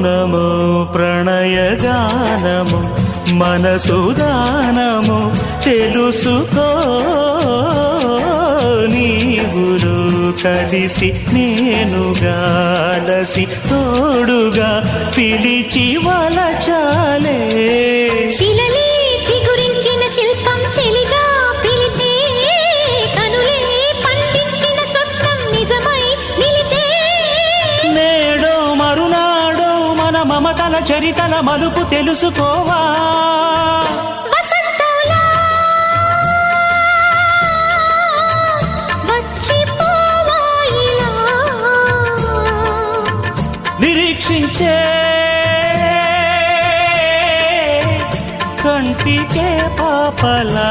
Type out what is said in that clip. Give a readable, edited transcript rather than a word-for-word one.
నమో ప్రణయగానము మనసుదానము తెలుసుకో నీవులు కలిసి నేనుగాలసి తోడుగా పిలిచి వలచాలే శిలలే చిగురించిన శిల్పం చెలిగా పిలిచే కనులే పండించిన స్వప్నం నిజమై నిలిచే నేడో మరునాడో మన మమతల చరితల మలుపు తెలుసుకోవా వసంతంలా వచ్చిపోవా ఇలా నిరీక్షించే కంటికే పాపలా